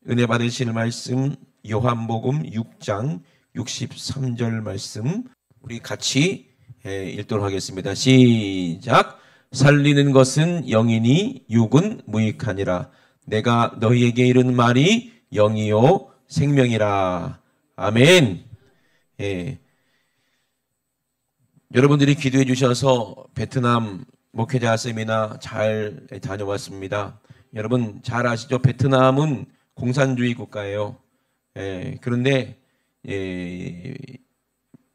은혜 받으실 말씀 요한복음 6장 63절 말씀 우리 같이 읽도록 하겠습니다. 시작. 살리는 것은 영이니 육은 무익하니라. 내가 너희에게 이른 말이 영이요 생명이라. 아멘. 여러분들이 기도해 주셔서 베트남 목회자 세미나 잘 다녀왔습니다. 여러분 잘 아시죠? 베트남은 공산주의 국가예요. 그런데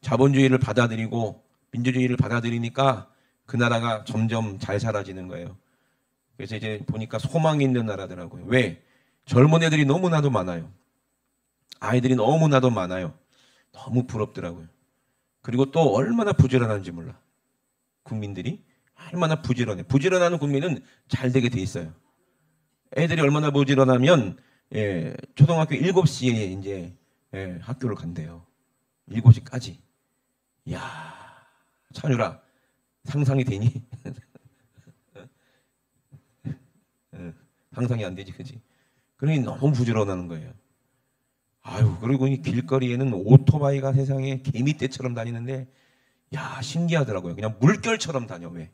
자본주의를 받아들이고 민주주의를 받아들이니까 그 나라가 점점 잘 사라지는 거예요. 그래서 이제 보니까 소망이 있는 나라더라고요. 왜? 젊은 애들이 너무나도 많아요. 아이들이 너무나도 많아요. 너무 부럽더라고요. 그리고 또 얼마나 부지런한지 몰라. 국민들이 얼마나 부지런해. 부지런한 국민은 잘 되게 돼 있어요. 애들이 얼마나 부지런하면 초등학교 7시에 이제 학교를 간대요. 7시까지. 이야, 찬유라 상상이 되니? 상상이 안 되지, 그지? 그러니 너무 부지런하는 거예요. 아유, 그리고 이 길거리에는 오토바이가 세상에 개미떼처럼 다니는데, 야, 신기하더라고요. 그냥 물결처럼 다녀. 왜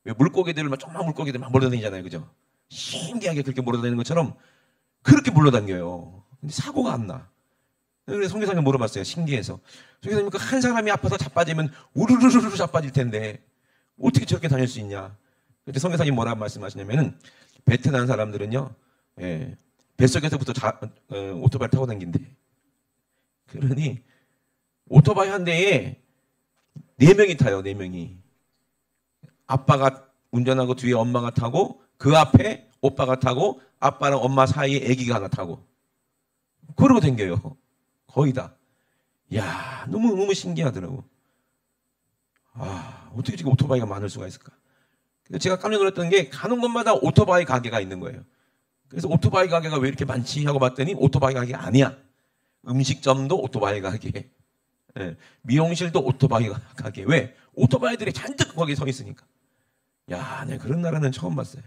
물고기들을 막 조그만 물고기들 막 몰려다니잖아요, 그죠? 신기하게 그렇게 몰려다니는 것처럼 그렇게 몰려다녀요. 근데 사고가 안 나. 그래서 성교사님 물어봤어요. 신기해서. 성교사님, 한 사람이 아파서 자빠지면 우르르르 자빠질 텐데 어떻게 저렇게 다닐 수 있냐? 그때 성교사님 뭐라 말씀하시냐면은 베트남 사람들은요, 뱃속에서부터 오토바이 타고 다닌대. 그러니 오토바이 한 대에 4명이 타요. 4명이. 아빠가 운전하고 뒤에 엄마가 타고 그 앞에 오빠가 타고 아빠랑 엄마 사이에 아기가 하나 타고 그러고 댕겨요. 거의 다. 이야, 너무 신기하더라고. 아, 어떻게 지금 오토바이가 많을 수가 있을까? 제가 깜짝 놀랐던 게 가는 곳마다 오토바이 가게가 있는 거예요. 그래서 오토바이 가게가 왜 이렇게 많지 하고 봤더니 오토바이 가게 아니야. 음식점도 오토바이 가게, 미용실도 오토바이 가게. 왜? 오토바이들이 잔뜩 거기 서 있으니까. 야, 내가 그런 나라는 처음 봤어요.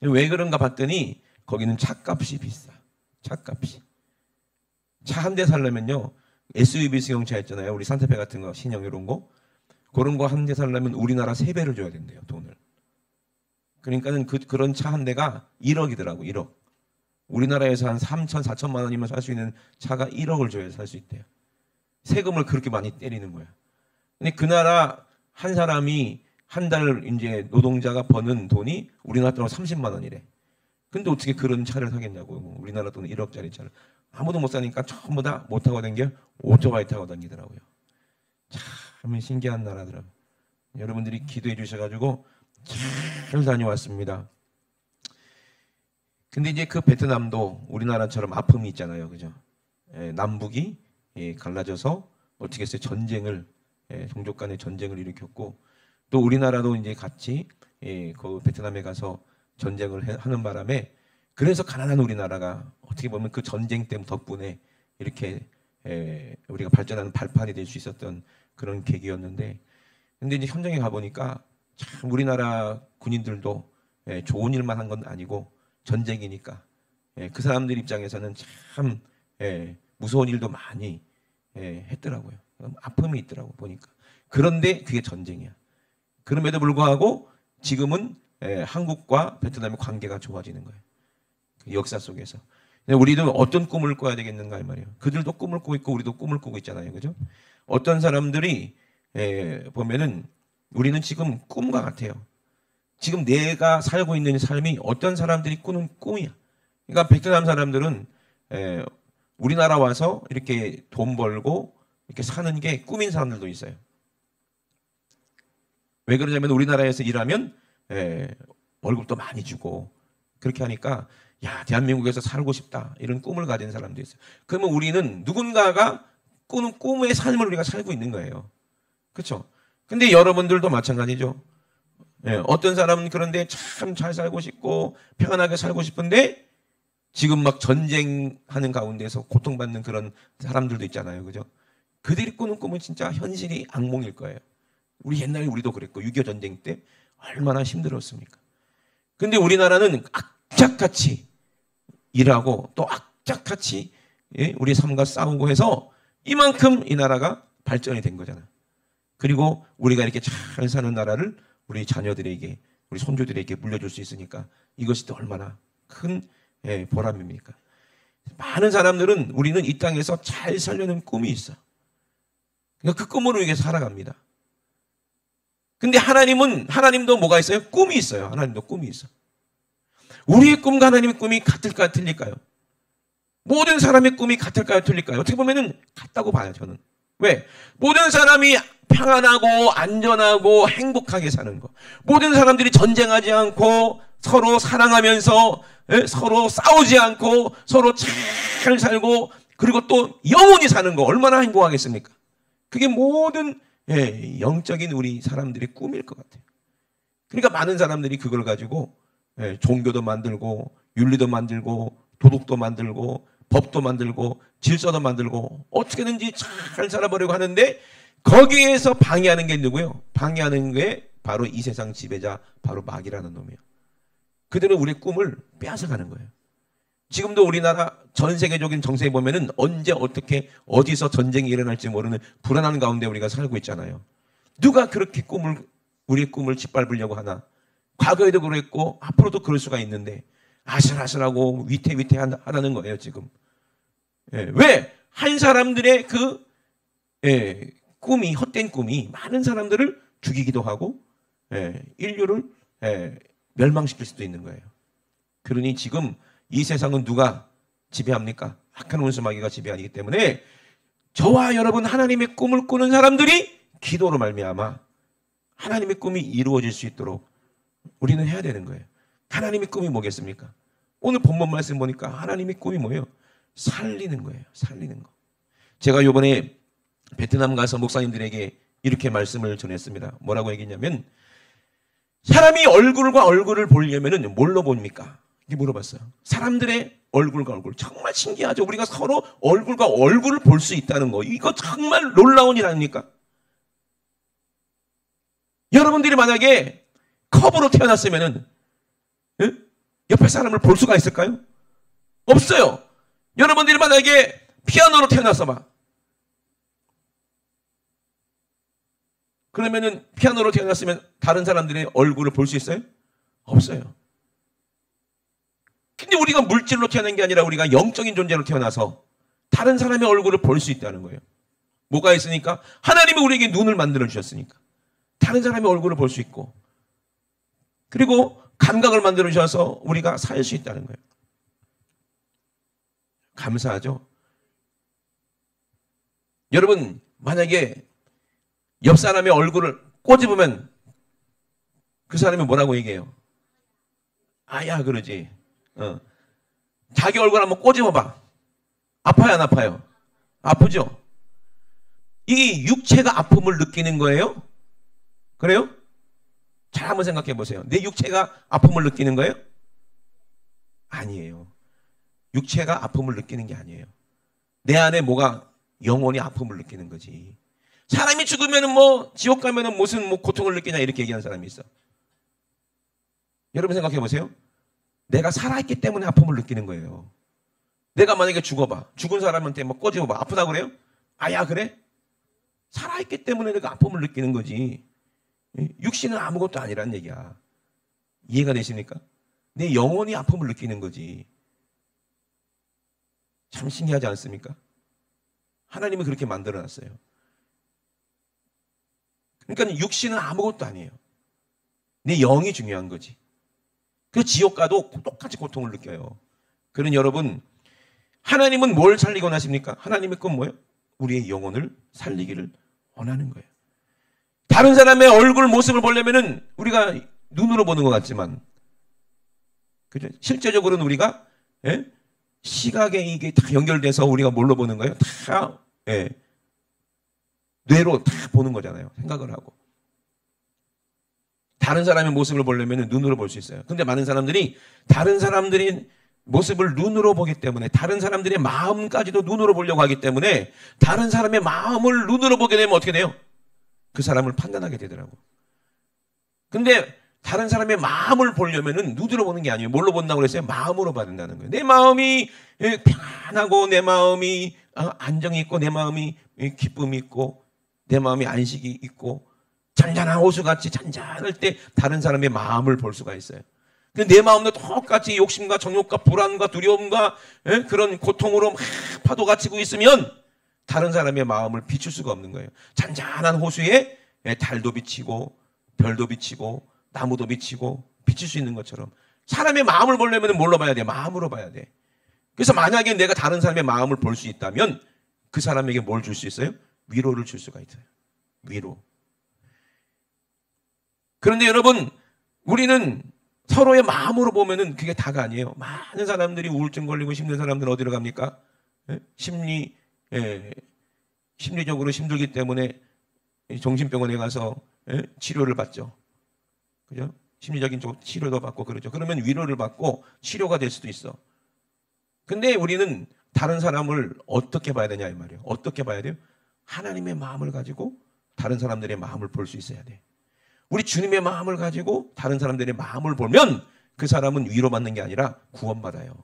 왜 그런가 봤더니 거기는 차값이 비싸. 차값이. 차 한 대 살려면요, SUV 승용차 있잖아요. 우리 산타페 같은 거, 신형 이런 거. 그런 거 한 대 살려면 우리나라 3배를 줘야 된대요, 돈을. 그러니까는 그런 차 한 대가 1억이더라고, 1억. 우리나라에서 한 3천, 4천만 원이면 살 수 있는 차가 1억을 줘야 살 수 있대요. 세금을 그렇게 많이 때리는 거야. 근데 그 나라 한 사람이 한 달 이제 노동자가 버는 돈이 우리나라 돈으로 30만 원이래. 근데 어떻게 그런 차를 사겠냐고. 우리나라 돈 1억짜리 차를. 아무도 못 사니까 전부 다 못 타고 다니게 오토바이 타고 다니더라고요. 참 신기한 나라더라고요. 여러분들이 기도해 주셔가지고 잘 다녀왔습니다. 근데 이제 그 베트남도 우리나라처럼 아픔이 있잖아요. 그죠? 남북이 갈라져서 어떻게 했어요? 전쟁을, 종족 간의 전쟁을 일으켰고, 또 우리나라도 이제 같이 그 베트남에 가서 전쟁을 하는 바람에, 그래서 가난한 우리나라가 어떻게 보면 그 전쟁 때문에 덕분에 이렇게 우리가 발전하는 발판이 될 수 있었던 그런 계기였는데, 근데 이제 현장에 가보니까 참 우리나라 군인들도 좋은 일만 한 건 아니고 전쟁이니까 그 사람들 입장에서는 참 무서운 일도 많이 했더라고요. 아픔이 있더라고 보니까. 그런데 그게 전쟁이야. 그럼에도 불구하고 지금은 한국과 베트남의 관계가 좋아지는 거예요. 그 역사 속에서. 우리도 어떤 꿈을 꿔야 되겠는가 이 말이에요. 그들도 꿈을 꾸고 있고 우리도 꿈을 꾸고 있잖아요. 그죠? 어떤 사람들이 보면은 우리는 지금 꿈과 같아요. 지금 내가 살고 있는 삶이 어떤 사람들이 꾸는 꿈이야. 그러니까 베트남 사람들은 우리나라 와서 이렇게 돈 벌고 이렇게 사는 게 꿈인 사람들도 있어요. 왜 그러냐면 우리나라에서 일하면 월급도 많이 주고 그렇게 하니까 야, 대한민국에서 살고 싶다 이런 꿈을 가진 사람도 있어요. 그러면 우리는 누군가가 꾸는 꿈의 삶을 우리가 살고 있는 거예요. 그렇죠? 근데 여러분들도 마찬가지죠. 어떤 사람은 그런데 참 잘 살고 싶고 평안하게 살고 싶은데 지금 막 전쟁하는 가운데서 고통받는 그런 사람들도 있잖아요. 그죠? 그들이 꾸는 꿈은 진짜 현실이 악몽일 거예요. 우리 옛날에 우리도 그랬고 6.25 전쟁 때 얼마나 힘들었습니까? 근데 우리나라는 악착같이 일하고 또 악착같이 우리 삶과 싸우고 해서 이만큼 이 나라가 발전이 된 거잖아. 그리고 우리가 이렇게 잘 사는 나라를 우리 자녀들에게, 우리 손주들에게 물려줄 수 있으니까 이것이 또 얼마나 큰 보람입니까? 많은 사람들은 우리는 이 땅에서 잘 살려는 꿈이 있어. 그러니까 그 꿈으로 이게 살아갑니다. 근데 하나님도 뭐가 있어요? 꿈이 있어요. 하나님도 꿈이 있어. 우리의 꿈과 하나님의 꿈이 같을까요? 틀릴까요? 모든 사람의 꿈이 같을까요? 틀릴까요? 어떻게 보면은 같다고 봐요, 저는. 왜? 모든 사람이 평안하고 안전하고 행복하게 사는 거. 모든 사람들이 전쟁하지 않고 서로 사랑하면서 서로 싸우지 않고 서로 잘 살고 그리고 또 영원히 사는 거 얼마나 행복하겠습니까? 그게 모든 영적인 우리 사람들의 꿈일 것 같아요. 그러니까 많은 사람들이 그걸 가지고 종교도 만들고 윤리도 만들고 도덕도 만들고 법도 만들고 질서도 만들고 어떻게든지 잘 살아보려고 하는데 거기에서 방해하는 게 누구예요? 방해하는 게 바로 이 세상 지배자 바로 마귀라는 놈이에요. 그들은 우리의 꿈을 빼앗아가는 거예요. 지금도 우리나라 전 세계적인 정세에 보면은 언제 어떻게 어디서 전쟁이 일어날지 모르는 불안한 가운데 우리가 살고 있잖아요. 누가 그렇게 우리의 꿈을 짓밟으려고 하나? 과거에도 그랬고 앞으로도 그럴 수가 있는데 아슬아슬하고 위태위태하다는 거예요 지금. 왜? 한 사람들의 그 꿈이, 헛된 꿈이 많은 사람들을 죽이기도 하고 인류를 멸망시킬 수도 있는 거예요. 그러니 지금 이 세상은 누가 지배합니까? 악한 원수마귀가 지배하기 때문에 저와 여러분 하나님의 꿈을 꾸는 사람들이 기도로 말미암아 하나님의 꿈이 이루어질 수 있도록 우리는 해야 되는 거예요. 하나님의 꿈이 뭐겠습니까? 오늘 본문 말씀 보니까 하나님의 꿈이 뭐예요? 살리는 거예요. 살리는 거. 제가 이번에 베트남 가서 목사님들에게 이렇게 말씀을 전했습니다. 뭐라고 얘기했냐면 사람이 얼굴과 얼굴을 보려면 뭘로 봅니까? 이렇게 물어봤어요. 사람들의 얼굴과 얼굴. 정말 신기하죠. 우리가 서로 얼굴과 얼굴을 볼 수 있다는 거. 이거 정말 놀라운 일 아닙니까? 여러분들이 만약에 컵으로 태어났으면은 옆에 사람을 볼 수가 있을까요? 없어요. 여러분들이 만약에 피아노로 태어났어 봐. 그러면은 피아노로 태어났으면 다른 사람들의 얼굴을 볼 수 있어요? 없어요. 근데 우리가 물질로 태어난 게 아니라 우리가 영적인 존재로 태어나서 다른 사람의 얼굴을 볼 수 있다는 거예요. 뭐가 있으니까? 하나님이 우리에게 눈을 만들어 주셨으니까. 다른 사람의 얼굴을 볼 수 있고 그리고 감각을 만들어 주셔서 우리가 살 수 있다는 거예요. 감사하죠? 여러분 만약에 옆 사람의 얼굴을 꼬집으면 그 사람이 뭐라고 얘기해요? 아야 그러지. 자기 얼굴 한번 꼬집어봐. 아파요 안 아파요? 아프죠? 이 육체가 아픔을 느끼는 거예요? 그래요? 잘 한번 생각해 보세요. 내 육체가 아픔을 느끼는 거예요? 아니에요. 육체가 아픔을 느끼는 게 아니에요. 내 안에 뭐가 영혼이 아픔을 느끼는 거지. 사람이 죽으면 뭐 지옥 가면은 무슨 뭐 고통을 느끼냐 이렇게 얘기하는 사람이 있어. 여러분 생각해 보세요. 내가 살아있기 때문에 아픔을 느끼는 거예요. 내가 만약에 죽어봐. 죽은 사람한테 뭐 꼬집어봐. 아프다 그래요? 아야 그래? 살아있기 때문에 내가 아픔을 느끼는 거지. 육신은 아무것도 아니란 얘기야. 이해가 되십니까? 내 영혼이 아픔을 느끼는 거지. 참 신기하지 않습니까? 하나님은 그렇게 만들어놨어요. 그러니까 육신은 아무것도 아니에요. 내 영이 중요한 거지. 그 지옥 가도 똑같이 고통을 느껴요. 그런 여러분, 하나님은 뭘 살리고 나십니까? 하나님의 건 뭐예요? 우리의 영혼을 살리기를 원하는 거예요. 다른 사람의 얼굴 모습을 보려면은 우리가 눈으로 보는 것 같지만, 그죠? 실제적으로는 우리가 시각에 이게 다 연결돼서 우리가 뭘로 보는 거예요? 다 뇌로 다 보는 거잖아요. 생각을 하고. 다른 사람의 모습을 보려면 눈으로 볼 수 있어요. 근데 많은 사람들이 다른 사람들의 모습을 눈으로 보기 때문에 다른 사람들의 마음까지도 눈으로 보려고 하기 때문에 다른 사람의 마음을 눈으로 보게 되면 어떻게 돼요? 그 사람을 판단하게 되더라고. 근데 다른 사람의 마음을 보려면은 눈으로 보는 게 아니에요. 뭘로 본다고 그랬어요? 마음으로 봐야 된다는 거예요. 내 마음이 평안하고, 내 마음이 안정이 있고, 내 마음이 기쁨이 있고, 내 마음이 안식이 있고, 잔잔한 호수같이 잔잔할 때 다른 사람의 마음을 볼 수가 있어요. 근데 내 마음도 똑같이 욕심과 정욕과 불안과 두려움과 그런 고통으로 막 파도가 치고 있으면 다른 사람의 마음을 비출 수가 없는 거예요. 잔잔한 호수에 달도 비치고 별도 비치고 나무도 비치고 비칠 수 있는 것처럼 사람의 마음을 보려면 뭘로 봐야 돼? 마음으로 봐야 돼. 그래서 만약에 내가 다른 사람의 마음을 볼 수 있다면 그 사람에게 뭘 줄 수 있어요? 위로를 줄 수가 있어요. 위로. 그런데 여러분, 우리는 서로의 마음으로 보면은 그게 다가 아니에요. 많은 사람들이 우울증 걸리고 힘든 사람들은 어디로 갑니까? 심리적으로 힘들기 때문에 정신병원에 가서 치료를 받죠. 그죠? 심리적인 쪽 치료도 받고 그러죠. 그러면 위로를 받고 치료가 될 수도 있어. 근데 우리는 다른 사람을 어떻게 봐야 되냐 이 말이에요. 어떻게 봐야 돼요? 하나님의 마음을 가지고 다른 사람들의 마음을 볼 수 있어야 돼. 우리 주님의 마음을 가지고 다른 사람들의 마음을 보면 그 사람은 위로받는 게 아니라 구원받아요.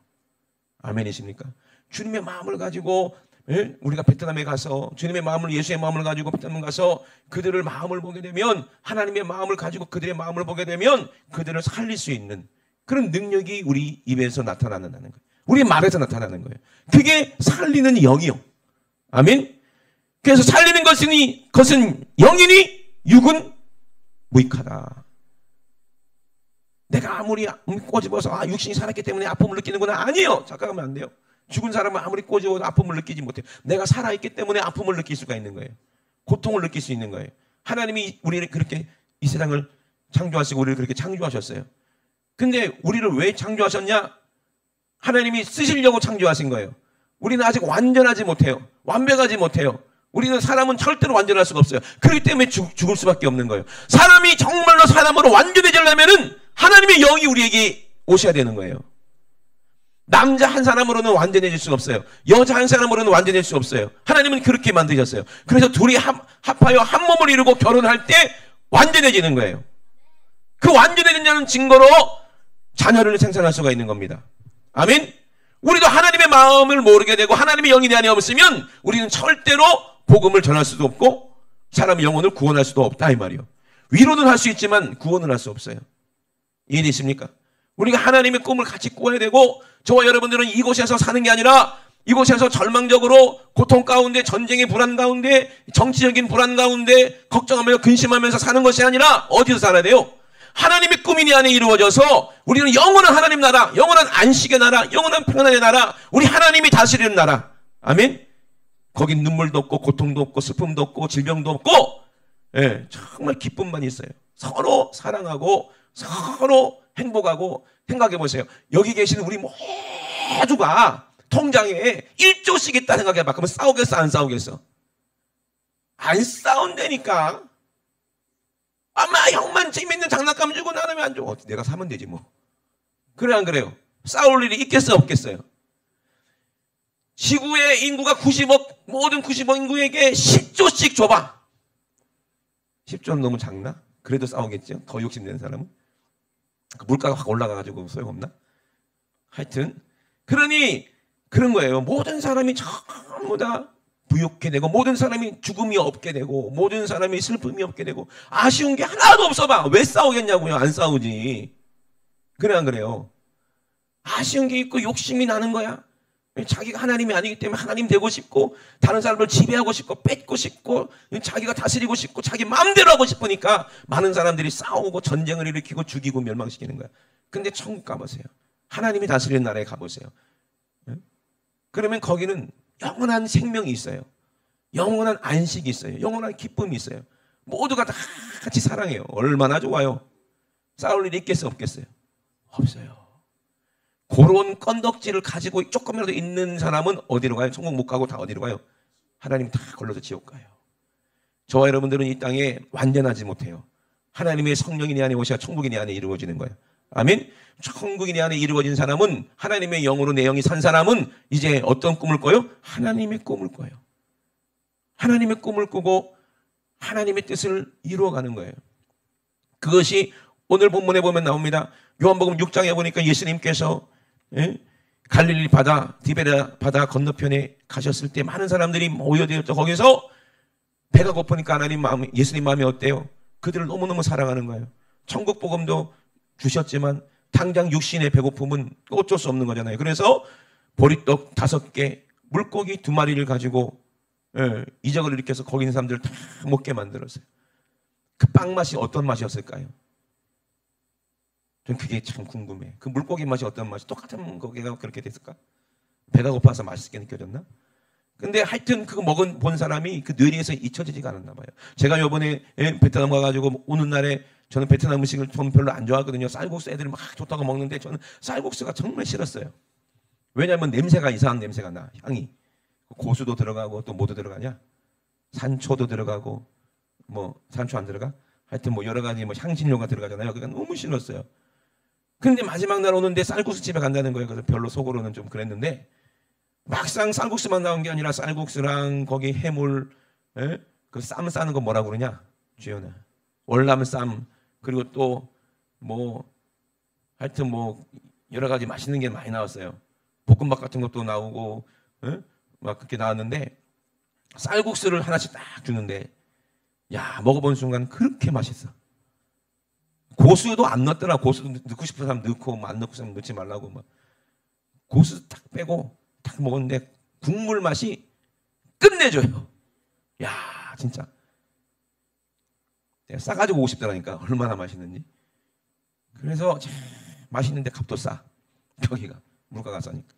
아멘이십니까? 주님의 마음을 가지고 우리가 베트남에 가서 주님의 마음을, 예수의 마음을 가지고 베트남 가서 그들을 마음을 보게 되면, 하나님의 마음을 가지고 그들의 마음을 보게 되면 그들을 살릴 수 있는 그런 능력이 우리 입에서 나타나는 거예요. 우리 말에서 나타나는 거예요. 그게 살리는 영이요. 아멘. 그래서 살리는 것은 영이니 육은 무익하다. 내가 아무리 꼬집어서 육신이 살았기 때문에 아픔을 느끼는구나. 아니에요. 잠깐만 안 돼요. 죽은 사람은 아무리 꼬집어도 아픔을 느끼지 못해요. 내가 살아있기 때문에 아픔을 느낄 수가 있는 거예요. 고통을 느낄 수 있는 거예요. 하나님이 우리를 그렇게 이 세상을 창조하시고 우리를 그렇게 창조하셨어요. 근데 우리를 왜 창조하셨냐? 하나님이 쓰시려고 창조하신 거예요. 우리는 아직 완전하지 못해요. 완벽하지 못해요. 우리는 사람은 절대로 완전할 수가 없어요. 그렇기 때문에 죽을 수밖에 없는 거예요. 사람이 정말로 사람으로 완전해지려면은 하나님의 영이 우리에게 오셔야 되는 거예요. 남자 한 사람으로는 완전해질 수가 없어요. 여자 한 사람으로는 완전해질 수 없어요. 하나님은 그렇게 만드셨어요. 그래서 둘이 합하여 한 몸을 이루고 결혼할 때 완전해지는 거예요. 그 완전해진다는 증거로 자녀를 생산할 수가 있는 겁니다. 아멘. 우리도 하나님의 마음을 모르게 되고 하나님의 영이 내 안에 없으면 우리는 절대로 복음을 전할 수도 없고 사람의 영혼을 구원할 수도 없다 이 말이요. 위로는 할 수 있지만 구원은 할 수 없어요. 이해되십니까? 우리가 하나님의 꿈을 같이 꾸어야 되고, 저와 여러분들은 이곳에서 사는 게 아니라 이곳에서 절망적으로 고통 가운데, 전쟁의 불안 가운데, 정치적인 불안 가운데 걱정하며 근심하면서 사는 것이 아니라 어디서 살아야 돼요? 하나님의 꿈이 내 안에 이루어져서 우리는 영원한 하나님 나라, 영원한 안식의 나라, 영원한 평안의 나라, 우리 하나님이 다스리는 나라. 아멘. 거긴 눈물도 없고 고통도 없고 슬픔도 없고 질병도 없고 정말 기쁨만 있어요. 서로 사랑하고 서로 행복하고. 생각해 보세요. 여기 계신 우리 모두가 통장에 1조씩 있다 생각해봐. 그러면 싸우겠어 안 싸우겠어? 안 싸운다니까. 아마 형만 재밌는 장난감 주고 나는 왜 안 줘? 내가 사면 되지 뭐. 그래 안 그래요? 싸울 일이 있겠어요 없겠어요? 지구의 인구가 90억, 모든 90억 인구에게 10조씩 줘봐. 10조는 너무 작나? 그래도 싸우겠죠. 더 욕심내는 사람은. 물가가 확 올라가가지고 소용없나? 하여튼 그러니 그런 거예요. 모든 사람이 전부 다 부욕게 되고, 모든 사람이 죽음이 없게 되고, 모든 사람이 슬픔이 없게 되고, 아쉬운 게 하나도 없어 봐. 왜 싸우겠냐고요. 안 싸우지. 그래 안 그래요? 아쉬운 게 있고 욕심이 나는 거야. 자기가 하나님이 아니기 때문에 하나님 되고 싶고, 다른 사람을 지배하고 싶고 뺏고 싶고, 자기가 다스리고 싶고 자기 마음대로 하고 싶으니까 많은 사람들이 싸우고 전쟁을 일으키고 죽이고 멸망시키는 거야. 근데 천국 가보세요. 하나님이 다스리는 나라에 가보세요. 그러면 거기는 영원한 생명이 있어요. 영원한 안식이 있어요. 영원한 기쁨이 있어요. 모두가 다 같이 사랑해요. 얼마나 좋아요. 싸울 일이 있겠어요 없겠어요? 없어요. 그런 건덕지를 가지고 조금이라도 있는 사람은 어디로 가요? 천국 못 가고 다 어디로 가요? 하나님 다 걸러서 지옥 가요. 저와 여러분들은 이 땅에 완전하지 못해요. 하나님의 성령이 내 안에 오셔야 천국이 내 안에 이루어지는 거예요. 아멘. 천국이 내 안에 이루어진 사람은, 하나님의 영으로 내 영이 산 사람은 이제 어떤 꿈을 꿔요? 하나님의 꿈을 꿔요. 하나님의 꿈을 꾸고 하나님의 뜻을 이루어가는 거예요. 그것이 오늘 본문에 보면 나옵니다. 요한복음 6장에 보니까 예수님께서 갈릴리 바다, 디베랴 바다 건너편에 가셨을 때 많은 사람들이 모여들었죠. 거기서 배가 고프니까 하나님 마음이, 예수님 마음이 어때요? 그들을 너무너무 사랑하는 거예요. 천국 복음도 주셨지만 당장 육신의 배고픔은 어쩔 수 없는 거잖아요. 그래서 보리떡 5개, 물고기 2마리를 가지고 이적을 일으켜서 거기 있는 사람들을 다 먹게 만들었어요. 그 빵 맛이 어떤 맛이었을까요? 전 그게 참 궁금해요. 그 물고기 맛이 어떤 맛이 똑같은 거기가 그렇게 됐을까? 배가 고파서 맛있게 느껴졌나? 근데 하여튼 그거 본 사람이 그 뇌리에서 잊혀지지가 않았나 봐요. 제가 요번에 베트남 가가지고 오는 날에 저는 베트남 음식을 좀 별로 안 좋아하거든요. 쌀국수 애들이 막 좋다고 먹는데 저는 쌀국수가 정말 싫었어요. 왜냐하면 냄새가 이상한 냄새가 나. 향이. 고수도 들어가고 또 뭐도 들어가냐? 산초도 들어가고 뭐 산초 안 들어가? 하여튼 뭐 여러 가지 뭐 향신료가 들어가잖아요. 그러니까 너무 싫었어요. 근데 마지막 날 오는데 쌀국수 집에 간다는 거예요. 그래서 별로 속으로는 좀 그랬는데 막상 쌀국수만 나온 게 아니라 쌀국수랑 거기 해물, 그 쌈 싸는 거 뭐라고 그러냐? 주연아. 월남 쌈, 그리고 또 뭐 하여튼 뭐 여러 가지 맛있는 게 많이 나왔어요. 볶음밥 같은 것도 나오고 막 그렇게 나왔는데 쌀국수를 하나씩 딱 주는데 야, 먹어본 순간 그렇게 맛있어. 고수도 안 넣었더라. 고수 넣고 싶은 사람 넣고 뭐 안 넣고 싶은 사람 넣지 말라고 막. 고수 딱 빼고 딱 먹었는데 국물 맛이 끝내줘요. 야, 진짜. 내가 싸가지고 오고 싶더라니까. 얼마나 맛있는지. 그래서 맛있는데 값도 싸. 여기가 물가가 싸니까.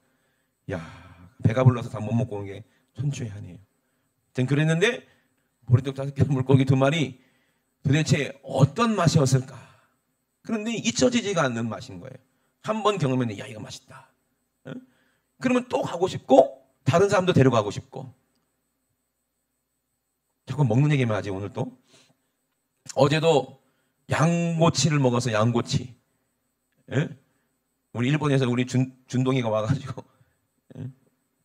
야, 배가 불러서 다 못 먹고 온 게 천추의 한이에요. 전 그랬는데 보리떡 5개, 물고기 2마리 도대체 어떤 맛이었을까? 그런데 잊혀지지가 않는 맛인 거예요. 한 번 경험했는데 야, 이거 맛있다. 그러면 또 가고 싶고 다른 사람도 데려가고 싶고. 자꾸 먹는 얘기만 하지 오늘 또. 어제도 양꼬치를 먹어서 양꼬치. 우리 일본에서 우리 준동이가 와가지고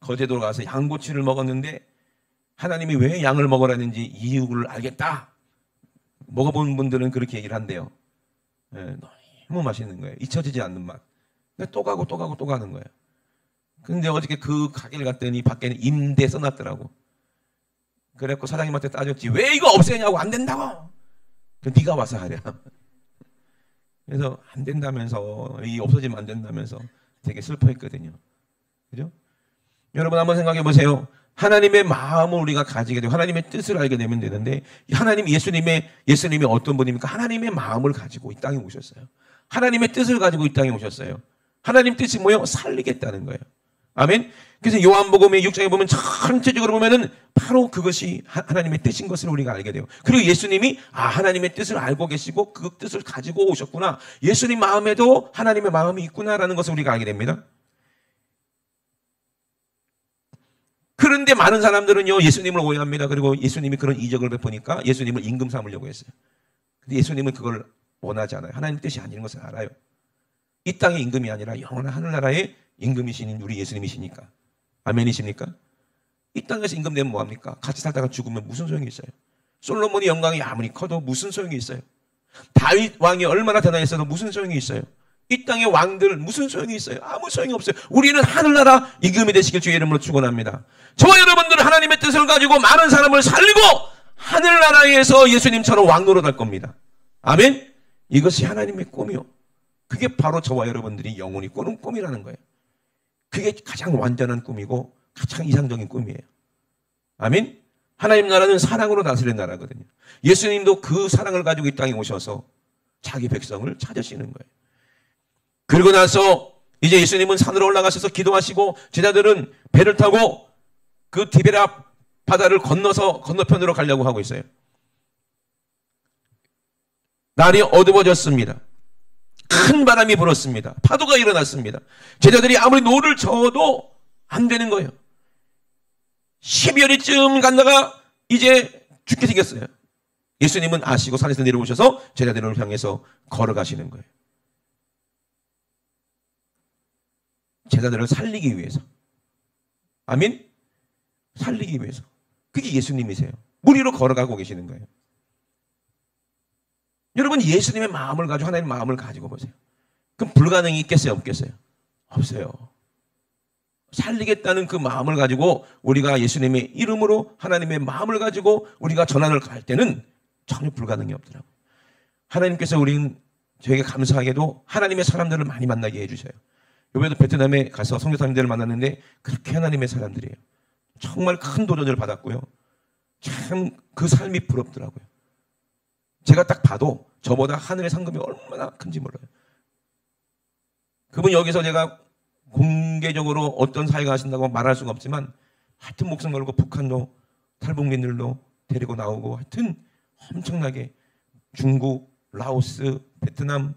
거제도로 가서 양꼬치를 먹었는데 하나님이 왜 양을 먹으라는지 이유를 알겠다. 먹어본 분들은 그렇게 얘기를 한대요. 너무 맛있는 거예요. 잊혀지지 않는 맛. 또 가고 또 가고 또 가는 거예요. 근데 어저께 그 가게를 갔더니 밖에는 임대 써놨더라고. 그래갖고 사장님한테 따졌지. 왜 이거 없애냐고. 안 된다고. 네가 와서 하랴. 그래서 안 된다면서, 이 없어지면 안 된다면서 되게 슬퍼했거든요. 그죠? 여러분 한번 생각해 보세요. 하나님의 마음을 우리가 가지게 되고 하나님의 뜻을 알게 되면 되는데 예수님이 어떤 분입니까? 하나님의 마음을 가지고 이 땅에 오셨어요. 하나님의 뜻을 가지고 이 땅에 오셨어요. 하나님 뜻이 뭐예요? 살리겠다는 거예요. 아멘. 그래서 요한복음의 6장에 보면 전체적으로 보면은 바로 그것이 하나님의 뜻인 것을 우리가 알게 돼요. 그리고 예수님이 하나님의 뜻을 알고 계시고 그 뜻을 가지고 오셨구나. 예수님 마음에도 하나님의 마음이 있구나라는 것을 우리가 알게 됩니다. 그런데 많은 사람들은요, 예수님을 오해합니다. 그리고 예수님이 그런 이적을 베푸니까 예수님을 임금 삼으려고 했어요. 근데 예수님은 그걸 원하지 않아요. 하나님 뜻이 아닌 것을 알아요. 이 땅의 임금이 아니라 영원한 하늘나라의 임금이신 우리 예수님이시니까. 아멘이십니까? 이 땅에서 임금 되면 뭐합니까? 같이 살다가 죽으면 무슨 소용이 있어요? 솔로몬의 영광이 아무리 커도 무슨 소용이 있어요? 다윗 왕이 얼마나 대단했어도 무슨 소용이 있어요? 이 땅의 왕들 무슨 소용이 있어요? 아무 소용이 없어요. 우리는 하늘나라 임금이 되시길 주의 이름으로 축원합니다. 저와 여러분들은 하나님의 뜻을 가지고 많은 사람을 살리고 하늘나라에서 예수님처럼 왕노릇할 겁니다. 아멘? 이것이 하나님의 꿈이요. 그게 바로 저와 여러분들이 영원히 꾸는 꿈이라는 거예요. 그게 가장 완전한 꿈이고 가장 이상적인 꿈이에요. 아멘? 하나님 나라는 사랑으로 다스리는 나라거든요. 예수님도 그 사랑을 가지고 이 땅에 오셔서 자기 백성을 찾으시는 거예요. 그리고 나서 이제 예수님은 산으로 올라가셔서 기도하시고 제자들은 배를 타고 그 디베랴 바다를 건너서 건너편으로 가려고 하고 있어요. 날이 어두워졌습니다. 큰 바람이 불었습니다. 파도가 일어났습니다. 제자들이 아무리 노를 저어도 안 되는 거예요. 12월쯤 갔다가 이제 죽게 생겼어요. 예수님은 아시고 산에서 내려오셔서 제자들을 향해서 걸어가시는 거예요. 제자들을 살리기 위해서. 아멘? 살리기 위해서. 그게 예수님이세요. 물 위로 걸어가고 계시는 거예요. 여러분 예수님의 마음을 가지고 하나님의 마음을 가지고 보세요. 그럼 불가능이 있겠어요? 없겠어요? 없어요. 살리겠다는 그 마음을 가지고 우리가 예수님의 이름으로 하나님의 마음을 가지고 우리가 전환을 갈 때는 전혀 불가능이 없더라고요. 하나님께서 저에게 감사하게도 하나님의 사람들을 많이 만나게 해주셔요. 이번에도 베트남에 가서 선교사님들을 만났는데 그렇게 하나님의 사람들이에요. 정말 큰 도전을 받았고요. 참 그 삶이 부럽더라고요. 제가 딱 봐도 저보다 하늘의 상급이 얼마나 큰지 몰라요. 그분 여기서 제가 공개적으로 어떤 사회가 하신다고 말할 수가 없지만 하여튼 목숨 걸고 북한도 탈북민들도 데리고 나오고 하여튼 엄청나게 중국, 라오스, 베트남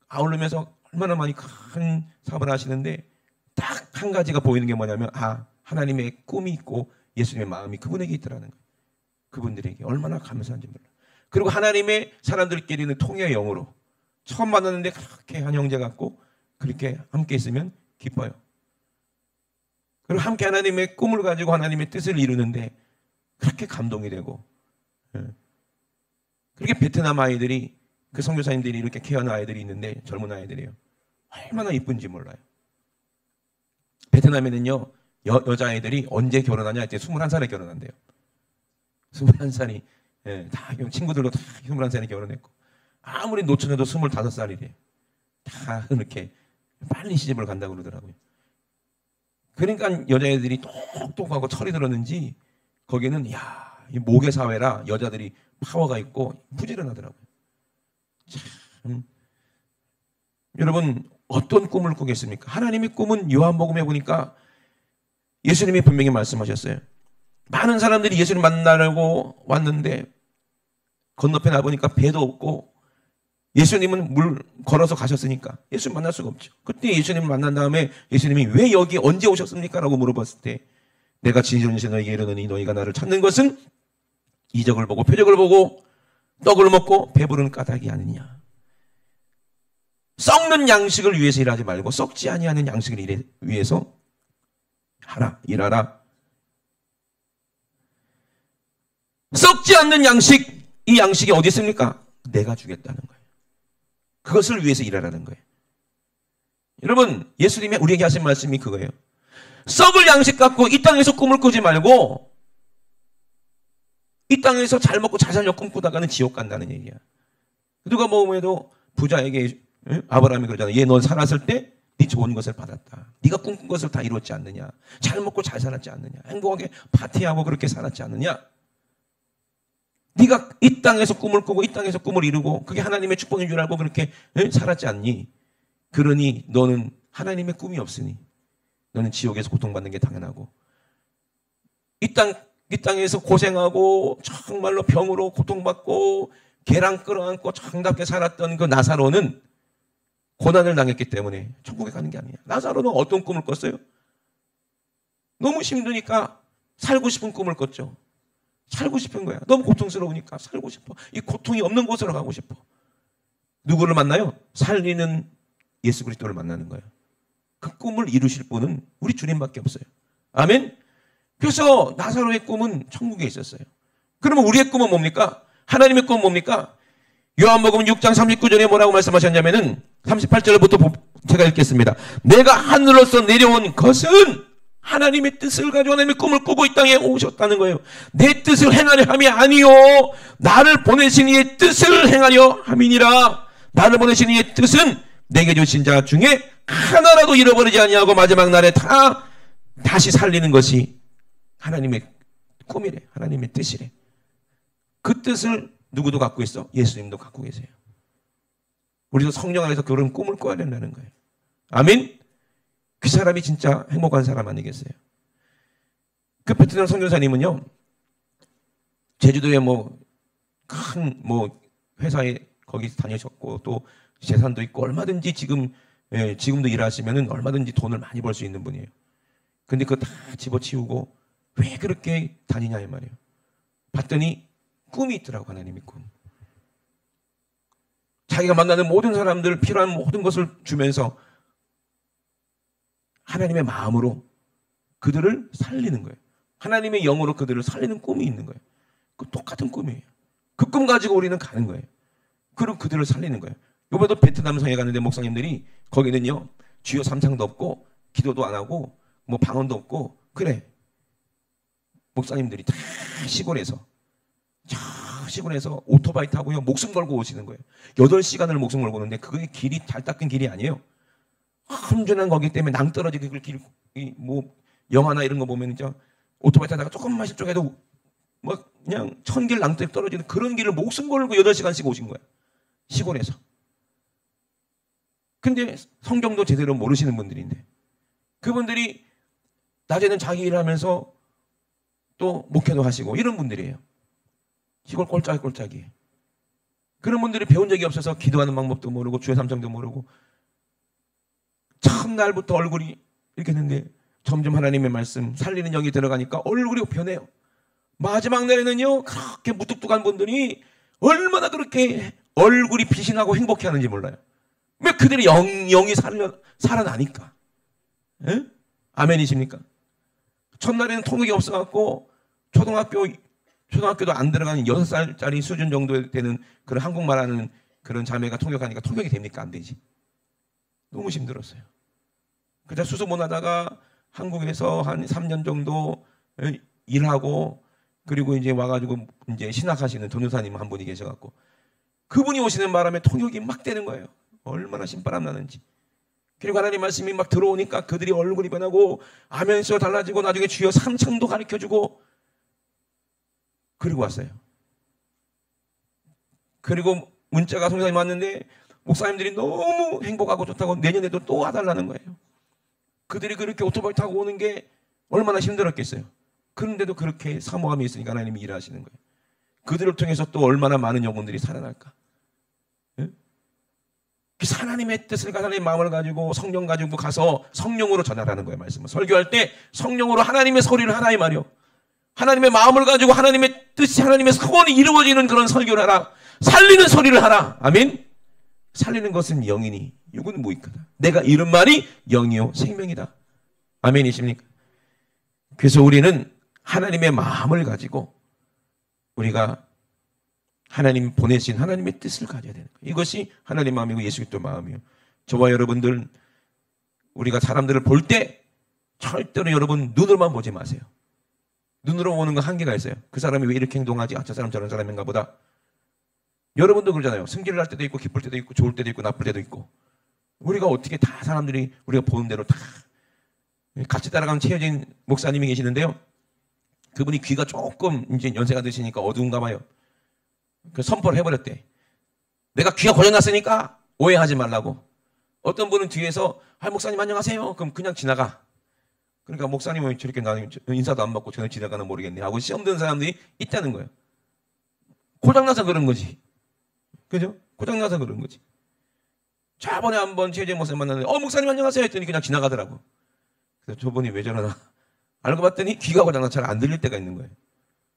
아울르면서 얼마나 많이 큰 사업을 하시는데 딱 한 가지가 보이는 게 뭐냐면 하나님의 꿈이 있고 예수님의 마음이 그분에게 있더라는 거예요. 그분들에게 얼마나 감사한지 몰라요. 그리고 하나님의 사람들끼리는 통의 영으로 처음 만났는데 그렇게 한 형제 같고 그렇게 함께 있으면 기뻐요. 그리고 함께 하나님의 꿈을 가지고 하나님의 뜻을 이루는데 그렇게 감동이 되고 그렇게 베트남 아이들이 그 선교사님들이 이렇게 케어하는 아이들이 있는데 젊은 아이들이에요. 얼마나 이쁜지 몰라요. 베트남에는요 여자아이들이 언제 결혼하냐 했더니 21살에 결혼한대요. 21살이 다 친구들도 다 21살에 결혼했고 아무리 노처녀도 25살이래. 다 이렇게 빨리 시집을 간다고 그러더라고요. 그러니까 여자애들이 똑똑하고 철이 들었는지 거기는 이 모계 사회라 여자들이 파워가 있고 부지런하더라고요. 참. 여러분 어떤 꿈을 꾸겠습니까? 하나님의 꿈은 요한복음에 보니까 예수님이 분명히 말씀하셨어요. 많은 사람들이 예수님 만나려고 왔는데 건너편에 와보니까 배도 없고 예수님은 물 걸어서 가셨으니까 예수님 만날 수가 없죠. 그때 예수님을 만난 다음에 예수님이 왜 여기 언제 오셨습니까? 라고 물어봤을 때 내가 진실로 너에게 이르노니 너희가 나를 찾는 것은 이적을 보고 표적을 보고 떡을 먹고 배부른 까닭이 아니냐. 썩는 양식을 위해서 일하지 말고 썩지 아니하는 양식을 위해서 일하라. 썩지 않는 양식, 이 양식이 어디 있습니까? 내가 주겠다는 거예요. 그것을 위해서 일하라는 거예요. 여러분 예수님이 우리에게 하신 말씀이 그거예요. 썩을 양식 갖고 이 땅에서 꿈을 꾸지 말고 이 땅에서 잘 먹고 잘 살려 꿈꾸다가는 지옥 간다는 얘기야. 누가 보면도 부자에게 아브라함이 그러잖아. 얘 넌 살았을 때 네 좋은 것을 받았다. 네가 꿈꾼 것을 다 이뤘지 않느냐. 잘 먹고 잘 살았지 않느냐. 행복하게 파티하고 그렇게 살았지 않느냐. 네가 이 땅에서 꿈을 꾸고 이 땅에서 꿈을 이루고 그게 하나님의 축복인 줄 알고 그렇게 살았지 않니? 그러니 너는 하나님의 꿈이 없으니 너는 지옥에서 고통받는 게 당연하고 이 땅에서 고생하고 정말로 병으로 고통받고 계란 끌어안고 정답게 살았던 그 나사로는 고난을 당했기 때문에 천국에 가는 게 아니야. 나사로는 어떤 꿈을 꿨어요? 너무 힘드니까 살고 싶은 꿈을 꿨죠. 살고 싶은 거야. 너무 고통스러우니까 살고 싶어. 이 고통이 없는 곳으로 가고 싶어. 누구를 만나요? 살리는 예수 그리스도를 만나는 거예요. 그 꿈을 이루실 분은 우리 주님밖에 없어요. 아멘? 그래서 나사로의 꿈은 천국에 있었어요. 그러면 우리의 꿈은 뭡니까? 하나님의 꿈은 뭡니까? 요한복음 6장 39절에 뭐라고 말씀하셨냐면은 38절부터 제가 읽겠습니다. 내가 하늘로서 내려온 것은 하나님의 뜻을 가지고 하나님의 꿈을 꾸고 이 땅에 오셨다는 거예요. 내 뜻을 행하려 함이 아니요 나를 보내신 이의 뜻을 행하려 함이니라. 나를 보내신 이의 뜻은 내게 주신 자 중에 하나라도 잃어버리지 아니하고 마지막 날에 다시 살리는 것이 하나님의 꿈이래. 하나님의 뜻이래. 그 뜻을 누구도 갖고 있어? 예수님도 갖고 계세요. 우리도 성령 안에서 그런 꿈을 꿔야 된다는 거예요. 아멘? 그 사람이 진짜 행복한 사람 아니겠어요? 그 베트남 선교사님은요, 제주도에 큰 회사에 거기 다니셨고 또 재산도 있고 얼마든지 지금도 일하시면은 얼마든지 돈을 많이 벌 수 있는 분이에요. 근데 그거 다 집어치우고 왜 그렇게 다니냐 이 말이에요. 봤더니 꿈이 있더라고. 하나님의 꿈. 자기가 만나는 모든 사람들 필요한 모든 것을 주면서 하나님의 마음으로 그들을 살리는 거예요. 하나님의 영으로 그들을 살리는 꿈이 있는 거예요. 그 똑같은 꿈이에요. 그 꿈 가지고 우리는 가는 거예요. 그리고 그들을 살리는 거예요. 이번에도 베트남 성에 갔는데 목사님들이 거기는요 주요 삼창도 없고 기도도 안 하고 뭐 방언도 없고 그래. 목사님들이 다 시골에서 오토바이 타고요 목숨 걸고 오시는 거예요. 8시간을 목숨 걸고 오는데 그게 길이 잘 닦은 길이 아니에요. 험준한 거기 때문에 낭떠러지 그 길, 뭐 영화나 이런 거 보면 이제 오토바이 타다가 조금만 실종해도 막 그냥 천길 낭떠러지 떨어지는 그런 길을 목숨 걸고 8시간씩 오신 거예요. 시골에서. 근데 성경도 제대로 모르시는 분들인데 그분들이 낮에는 자기 일을 하면서 또 목회도 하시고 이런 분들이에요. 시골 꼴짝이. 그런 분들이 배운 적이 없어서 기도하는 방법도 모르고 주의 삼창도 모르고 첫날부터 얼굴이 이렇게 했는데 점점 하나님의 말씀 살리는 영이 들어가니까 얼굴이 변해요. 마지막 날에는요 그렇게 무뚝뚝한 분들이 얼마나 그렇게 얼굴이 빛이 나고 행복해하는지 몰라요. 왜 그들의 영이 살아나니까. 에? 아멘이십니까? 첫날에는 통역이 없어갖고 초등학교도 안 들어가는 6살짜리 수준 정도 되는 그런 한국말하는 그런 자매가 통역하니까 통역이 됩니까? 안 되지. 너무 힘들었어요. 그자 수소문 하다가 한국에서 한 3년 정도 일하고 그리고 이제 와가지고 이제 신학하시는 전도사님 한 분이 계셔갖고 그분이 오시는 바람에 통역이 막 되는 거예요. 얼마나 신바람 나는지. 그리고 하나님 말씀이 막 들어오니까 그들이 얼굴이 변하고 아멘수가 달라지고 나중에 주여 삼창도 가르쳐주고 그리고 왔어요. 그리고 문자가 성사님 왔는데 목사님들이 너무 행복하고 좋다고 내년에도 또 와달라는 거예요. 그들이 그렇게 오토바이 타고 오는 게 얼마나 힘들었겠어요. 그런데도 그렇게 사모함이 있으니까 하나님이 일하시는 거예요. 그들을 통해서 또 얼마나 많은 영혼들이 살아날까. 예? 그래서 하나님의 뜻을 하나님의 마음을 가지고 성령 가지고 가서 성령으로 전하라는 거예요. 말씀을 설교할 때 성령으로 하나님의 소리를 하라 이 말이요. 하나님의 마음을 가지고 하나님의 뜻이 하나님의 소원이 이루어지는 그런 설교를 하라. 살리는 소리를 하라. 아멘. 살리는 것은 영이니 육은 무익하다. 내가 이런 말이 영이요 생명이다. 아멘이십니까? 그래서 우리는 하나님의 마음을 가지고 우리가 하나님 보내신 하나님의 뜻을 가져야 되는 거예요. 이것이 하나님 마음이고 예수 그리스도 마음이에요. 저와 여러분들 우리가 사람들을 볼 때 절대로 여러분 눈으로만 보지 마세요. 눈으로 보는 건 한계가 있어요. 그 사람이 왜 이렇게 행동하지? 아, 저 사람 저런 사람인가 보다. 여러분도 그러잖아요. 승질을 할 때도 있고 기쁠 때도 있고 좋을 때도 있고 나쁠 때도 있고. 우리가 어떻게 다 사람들이 우리가 보는 대로 다 같이 따라가는 최여진 목사님이 계시는데요. 그분이 귀가 조금 이제 연세가 드시니까 어두운가 봐요. 그 선포를 해버렸대. 내가 귀가 고장났으니까 오해하지 말라고. 어떤 분은 뒤에서 아 목사님 안녕하세요. 그럼 그냥 지나가. 그러니까 목사님은 저렇게 나는 인사도 안 받고 저는 지나가는 모르겠네 하고 시험 드는 사람들이 있다는 거예요. 고장나서 그런 거지. 그죠? 고장나서 그런 거지. 저번에 한번 최재 목사님 만났는데 목사님 안녕하세요 했더니 그냥 지나가더라고. 그래서 저분이 왜 저러나 알고 봤더니 귀가 고장나서 잘 안 들릴 때가 있는 거예요.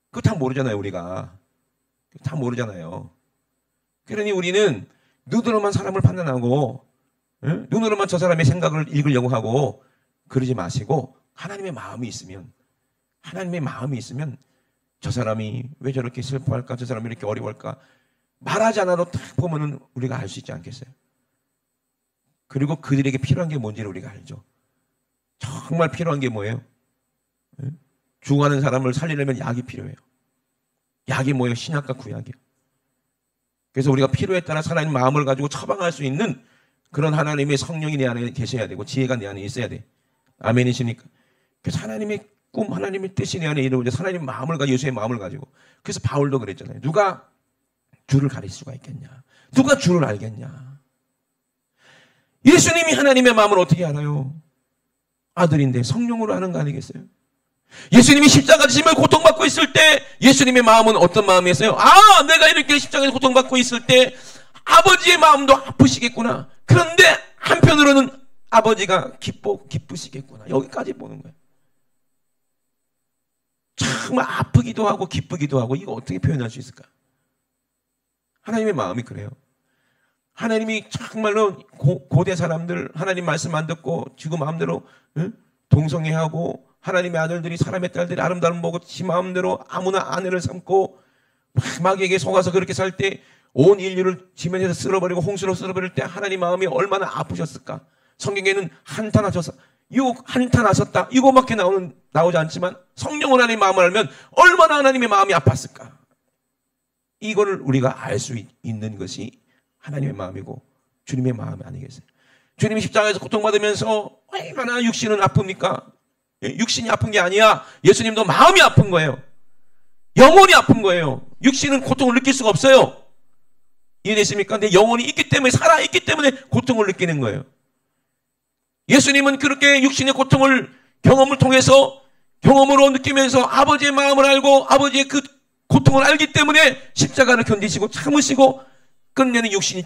그거 다 모르잖아요 우리가. 다 모르잖아요. 그러니 우리는 눈으로만 사람을 판단하고 눈으로만 저 사람의 생각을 읽으려고 하고 그러지 마시고 하나님의 마음이 있으면 저 사람이 왜 저렇게 슬퍼할까? 저 사람이 이렇게 어려워할까? 말하지 않아도 딱 보면은 우리가 알 수 있지 않겠어요? 그리고 그들에게 필요한 게 뭔지를 우리가 알죠. 정말 필요한 게 뭐예요? 죽어가는 사람을 살리려면 약이 필요해요. 약이 뭐예요? 신약과 구약이요. 그래서 우리가 필요에 따라 하나님 마음을 가지고 처방할 수 있는 그런 하나님의 성령이 내 안에 계셔야 되고 지혜가 내 안에 있어야 돼. 아멘이십니까? 그래서 하나님의 꿈, 하나님의 뜻이 내 안에 이루어져 하나님의 마음을 가지고 예수의 마음을 가지고 그래서 바울도 그랬잖아요. 누가 주를 가릴 수가 있겠냐? 누가 주를 알겠냐? 예수님이 하나님의 마음을 어떻게 알아요? 아들인데 성령으로 아는 거 아니겠어요? 예수님이 십자가 지심을 고통받고 있을 때 예수님의 마음은 어떤 마음이었어요? 아, 내가 이렇게 십자가에서 고통받고 있을 때 아버지의 마음도 아프시겠구나. 그런데 한편으로는 아버지가 기쁘시겠구나. 여기까지 보는 거예요. 정말 아프기도 하고 기쁘기도 하고 이거 어떻게 표현할 수 있을까? 하나님의 마음이 그래요. 하나님이 정말로 고대 사람들 하나님 말씀 안 듣고 지금 마음대로 동성애하고 하나님의 아들들이 사람의 딸들이 아름다움 보고 지 마음대로 아무나 아내를 삼고 마귀에게 속아서 그렇게 살 때 온 인류를 지면에서 쓸어버리고 홍수로 쓸어버릴 때 하나님 마음이 얼마나 아프셨을까. 성경에는 한탄하셨다 이거밖에 나오지 않지만 성령은 하나님의 마음을 알면 얼마나 하나님의 마음이 아팠을까. 이거를 우리가 알 수 있는 것이 하나님의 마음이고 주님의 마음이 아니겠어요? 주님이 십자가에서 고통받으면서 얼마나 육신은 아픕니까? 육신이 아픈 게 아니야. 예수님도 마음이 아픈 거예요. 영혼이 아픈 거예요. 육신은 고통을 느낄 수가 없어요. 이해되십니까? 근데 영혼이 있기 때문에, 살아있기 때문에 고통을 느끼는 거예요. 예수님은 그렇게 육신의 고통을 경험을 통해서 경험으로 느끼면서 아버지의 마음을 알고 아버지의 그 고통을 알기 때문에 십자가를 견디시고 참으시고 끝내는 육신이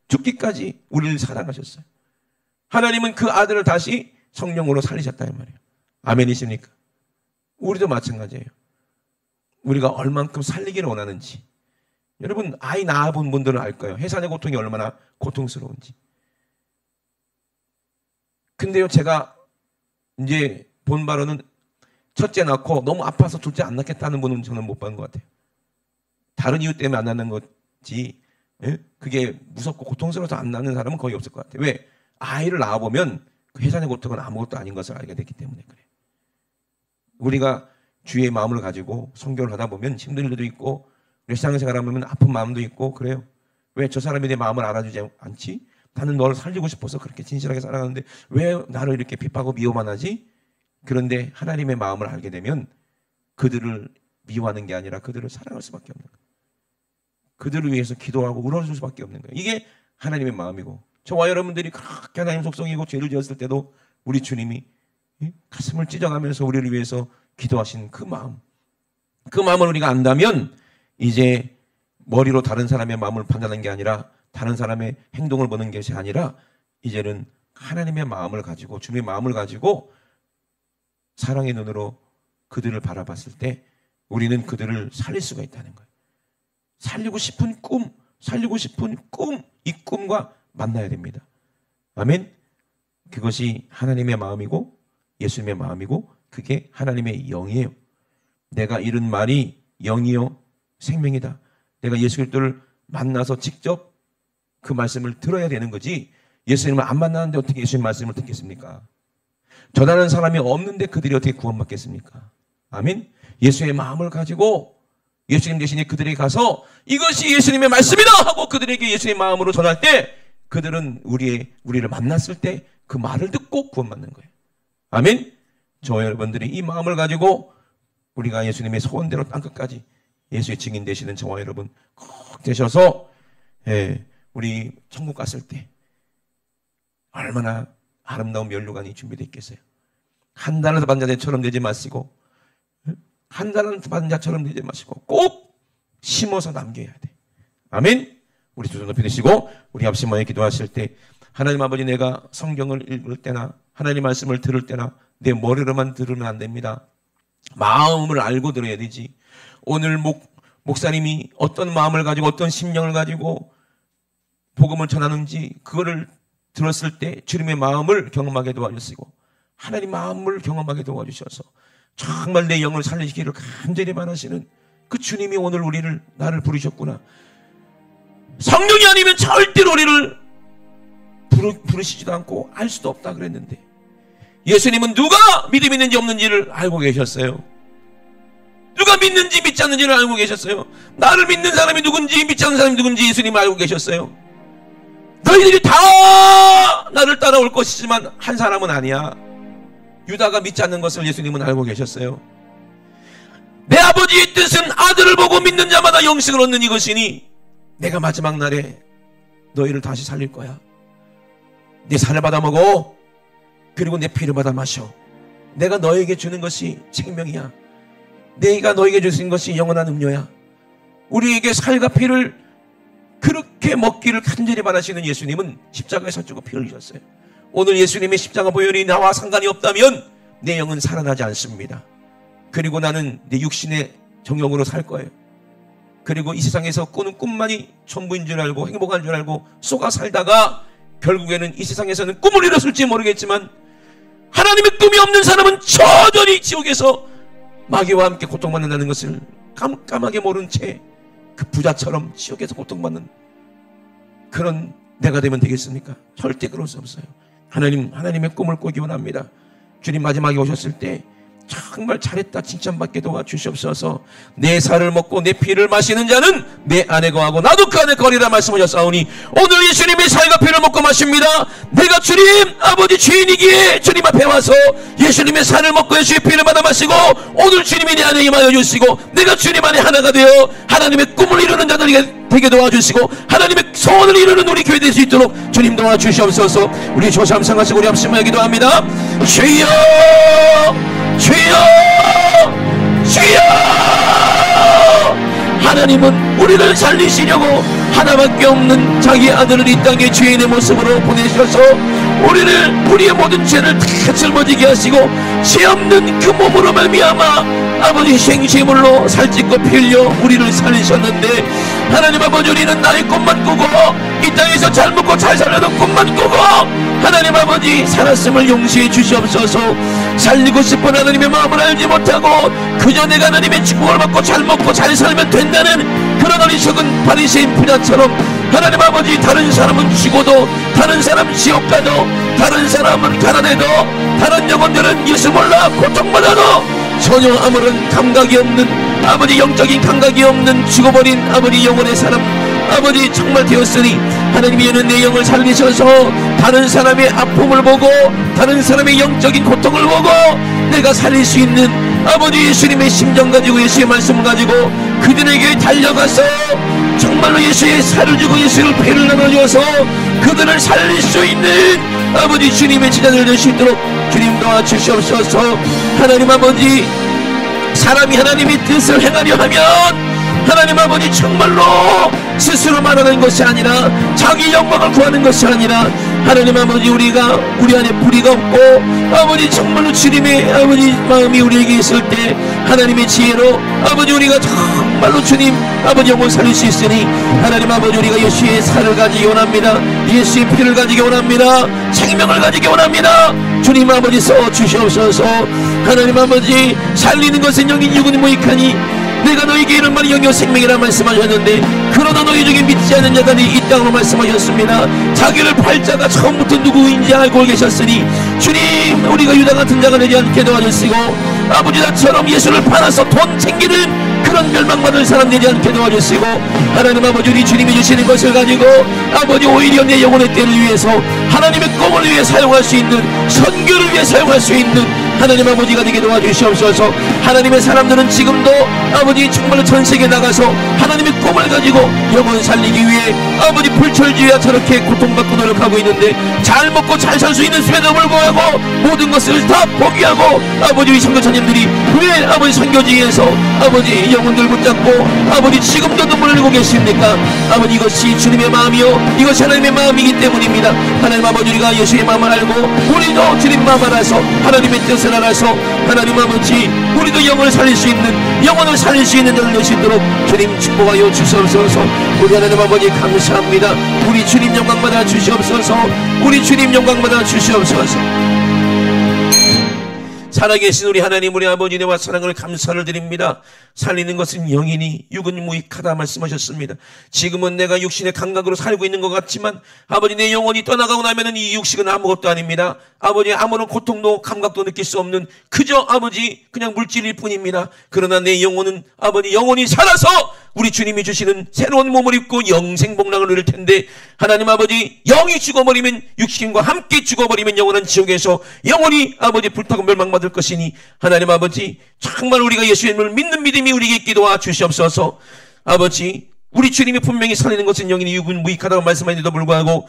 죽기까지 우리를 사랑하셨어요. 하나님은 그 아들을 다시 성령으로 살리셨다 이 말이에요. 아멘이십니까? 우리도 마찬가지예요. 우리가 얼만큼 살리기를 원하는지. 여러분 아이 낳아본 분들은 알 거예요. 해산의 고통이 얼마나 고통스러운지. 근데요 제가 이제 본 바로는 첫째 낳고 너무 아파서 둘째 안 낳겠다는 분은 저는 못 본 것 같아요. 다른 이유 때문에 안 낳는 거지 그게 무섭고 고통스러워서 안 낳는 사람은 거의 없을 것 같아요. 왜? 아이를 낳아보면 그 해산의 고통은 아무것도 아닌 것을 알게 됐기 때문에 그래요. 우리가 주의 마음을 가지고 성교를 하다 보면 힘든 일도 있고 일상생활 하면 아픈 마음도 있고 그래요. 왜 저 사람이 내 마음을 알아주지 않지? 나는 너를 살리고 싶어서 그렇게 진실하게 살아가는데 왜 나를 이렇게 핍하고 미워만 하지? 그런데 하나님의 마음을 알게 되면 그들을 미워하는 게 아니라 그들을 사랑할 수밖에 없는 거예요. 그들을 위해서 기도하고 울어줄 수밖에 없는 거예요. 이게 하나님의 마음이고 저와 여러분들이 그렇게 하나님 속성이고 죄를 지었을 때도 우리 주님이 가슴을 찢어가면서 우리를 위해서 기도하신 그 마음을 우리가 안다면 이제 머리로 다른 사람의 마음을 판단하는 게 아니라 다른 사람의 행동을 보는 것이 아니라 이제는 하나님의 마음을 가지고 주님의 마음을 가지고 사랑의 눈으로 그들을 바라봤을 때 우리는 그들을 살릴 수가 있다는 거예요. 살리고 싶은 꿈, 이 꿈과 만나야 됩니다. 아멘. 그것이 하나님의 마음이고 예수님의 마음이고 그게 하나님의 영이에요. 내가 이른 말이 영이요 생명이다. 내가 예수 그리스도를 만나서 직접 그 말씀을 들어야 되는 거지 예수님을 안 만나는데 어떻게 예수님 말씀을 듣겠습니까? 전하는 사람이 없는데 그들이 어떻게 구원받겠습니까? 아멘. 예수의 마음을 가지고 예수님 대신에 그들에게 가서 이것이 예수님의 말씀이다 하고 그들에게 예수의 마음으로 전할 때 그들은 우리를 만났을 때 그 말을 듣고 구원받는 거예요. 아멘. 저와 여러분들이 이 마음을 가지고 우리가 예수님의 소원대로 땅끝까지 예수의 증인 되시는 저와 여러분 꼭 되셔서 우리 천국 갔을 때 얼마나 아름다운 면류관이 준비되어 있겠어요. 한 달을 받은 자처럼 되지 마시고 한 달을 받은 자처럼 되지 마시고 꼭 심어서 남겨야 돼. 아멘. 우리 두 손 높이 드시고 우리 앞시 모여 기도하실 때 하나님 아버지 내가 성경을 읽을 때나 하나님 말씀을 들을 때나 내 머리로만 들으면 안 됩니다. 마음을 알고 들어야 되지. 오늘 목사님이 어떤 마음을 가지고 어떤 심령을 가지고 복음을 전하는지 그거를 들었을 때 주님의 마음을 경험하게 도와주시고 하나님 마음을 경험하게 도와주셔서 정말 내 영을 살리시기를 간절히 바라시는 그 주님이 오늘 나를 부르셨구나. 성령이 아니면 절대로 우리를 부르시지도 않고 알 수도 없다 그랬는데 예수님은 누가 믿음 있는지 없는지를 알고 계셨어요. 누가 믿는지 믿지 않는지를 알고 계셨어요. 나를 믿는 사람이 누군지 믿지 않는 사람이 누군지 예수님은 알고 계셨어요. 너희들이 다 나를 따라올 것이지만 한 사람은 아니야. 유다가 믿지 않는 것을 예수님은 알고 계셨어요. 내 아버지의 뜻은 아들을 보고 믿는 자마다 영생을 얻는 이것이니 내가 마지막 날에 너희를 다시 살릴 거야. 내 살을 받아 먹어. 그리고 내 피를 받아 마셔. 내가 너에게 주는 것이 생명이야. 내가 너에게 주신 것이 영원한 음료야. 우리에게 살과 피를 그렇게 먹기를 간절히 바라시는 예수님은 십자가에서 죽어 피 흘리셨어요. 오늘 예수님의 십자가 보혈이 나와 상관이 없다면 내 영은 살아나지 않습니다. 그리고 나는 내 육신의 정욕으로 살 거예요. 그리고 이 세상에서 꾸는 꿈만이 전부인 줄 알고 행복한 줄 알고 쏘가 살다가 결국에는 이 세상에서는 꿈을 이뤘을지 모르겠지만 하나님의 꿈이 없는 사람은 저절히 지옥에서 마귀와 함께 고통받는다는 것을 깜깜하게 모른 채 그 부자처럼 지옥에서 고통받는 그런 내가 되면 되겠습니까? 절대 그럴 수 없어요. 하나님의 꿈을 꾸기 원합니다. 주님 마지막에 오셨을 때 정말 잘했다 칭찬받게 도와주시옵소서. 내 살을 먹고 내 피를 마시는 자는 내 안에 거하고 나도 그 안에 거리라 말씀하셨사오니 오늘 예수님의 살과 피를 먹고 마십니다. 내가 주님 아버지 주인이기에 주님 앞에 와서 예수님의 살을 먹고 예수의 피를 받아 마시고 오늘 주님이 내 안에 임하여 주시고 내가 주님 안에 하나가 되어 하나님의 꿈을 이루는 자들에게 되게 도와주시고 하나님의 소원을 이루는 우리 교회 될 수 있도록 주님 도와주시옵소서. 우리 조삼 상하시고 우리 합심하여 기도합니다. 주여 주여 주여. 하나님은 우리를 살리시려고 하나밖에 없는 자기 아들을 이 땅에 죄인의 모습으로 보내셔서 우리의 모든 죄를 다 짊어지게 하시고 죄 없는 그 몸으로 말미암아 아버지 생시물로 살찌고 피 흘려 우리를 살리셨는데 하나님 아버지 우리는 나의 꿈만 꾸고 이 땅에서 잘 먹고 잘 살려는 꿈만 꾸고 하나님 아버지 살았음을 용서해 주시옵소서. 살리고 싶은 하나님의 마음을 알지 못하고 그저 내가 하나님의 축복을 받고 잘 먹고 잘 살면 된다는 그런 어리석은 바리새인 부자처럼 하나님 아버지 다른 사람은 죽어도 다른 사람 지옥 가도 다른 사람은 가난해도 다른 영혼들은 예수 몰라 고통받아도 전혀 아무런 감각이 없는 아버지 영적인 감각이 없는 죽어버린 아버지 영혼의 사람 아버지 정말 되었으니 하나님이 이는 내 영을 살리셔서 다른 사람의 아픔을 보고 다른 사람의 영적인 고통을 보고 내가 살릴 수 있는 아버지 예수님의 심정 가지고 예수의 말씀을 가지고 그들에게 달려가서 정말로 예수의 살을 주고 예수의 피를 나눠주어서 그들을 살릴 수 있는 아버지 주님의 제자들 될 수 있도록 주님 도와주시옵소서. 하나님 아버지 사람이 하나님의 뜻을 행하려 하면 하나님 아버지 정말로 스스로 말하는 것이 아니라 자기 영광을 구하는 것이 아니라 하나님 아버지 우리가 우리 안에 불의가 없고 아버지 정말로 주님의 아버지 마음이 우리에게 있을 때 하나님의 지혜로 아버지 우리가 정말로 주님 아버지 영혼 살릴 수 있으니 하나님 아버지 우리가 예수의 살을 가지기 원합니다. 예수의 피를 가지기 원합니다. 생명을 가지기 원합니다. 주님 아버지 써 주시옵소서. 하나님 아버지 살리는 것은 영인 육은 무익하니 내가 너에게 이런 말이 영역 생명이라 말씀하셨는데 그러나 너희 중에 믿지 않는 자들이 이 땅으로 말씀하셨습니다. 자기를 팔 자가 처음부터 누구인지 알고 계셨으니 주님 우리가 유다 같은 자가 되지 않게 도와주시고 아버지 나처럼 예수를 팔아서 돈 챙기는 그런 멸망받을 사람 되지 않게 도와주시고 하나님 아버지 우리 주님이 주시는 것을 가지고 아버지 오히려 내 영혼의 때를 위해서 하나님의 꿈을 위해 사용할 수 있는 선교를 위해 사용할 수 있는 하나님 아버지가 되게 도와주시옵소서. 하나님의 사람들은 지금도 아버지 정말로 전세계에 나가서 하나님의 꿈을 가지고 영혼 살리기 위해 아버지 불철주의와 저렇게 고통받고 노력하고 있는데 잘 먹고 잘 살 수 있는 수에도 불구하고 모든 것을 다 포기하고 아버지 우리 선교사님들이 왜 아버지 선교지에서 아버지 영혼들 붙잡고 아버지 지금도 눈물을 흘리고 계십니까? 아버지 이것이 주님의 마음이요 이것이 하나님의 마음이기 때문입니다. 하나님 아버지 우리가 예수의 마음을 알고 우리도 주님 마음 알아서 하나님의 뜻을 알아서 하나님 아버지 우리도 영혼을 살릴 수 있는 영혼을 살릴 수 있는 자를 될 수 있도록 주님 축복하여 주시옵소서. 우리 하나님 아버지 감사합니다. 우리 주님 영광 받아 주시옵소서. 우리 주님 영광 받아 주시옵소서. 살아계신 우리 하나님 우리 아버지 은혜와 사랑을 감사를 드립니다. 살리는 것은 영이니 육은 무익하다 말씀하셨습니다. 지금은 내가 육신의 감각으로 살고 있는 것 같지만 아버지 내 영혼이 떠나가고 나면 이 육식은 아무것도 아닙니다. 아버지 아무런 고통도 감각도 느낄 수 없는 그저 아버지 그냥 물질일 뿐입니다. 그러나 내 영혼은 아버지 영혼이 살아서 우리 주님이 주시는 새로운 몸을 입고 영생복락을 누릴 텐데 하나님 아버지 영이 죽어버리면 육신과 함께 죽어버리면 영원한 지옥에서 영원히 아버지 불타고 멸망받을 것이니 하나님 아버지 정말 우리가 예수님을 믿는 믿음이 우리에게 있기도 주시옵소서. 아버지 우리 주님이 분명히 살리는 것은 영이니 육은 무익하다고 말씀하는데도 불구하고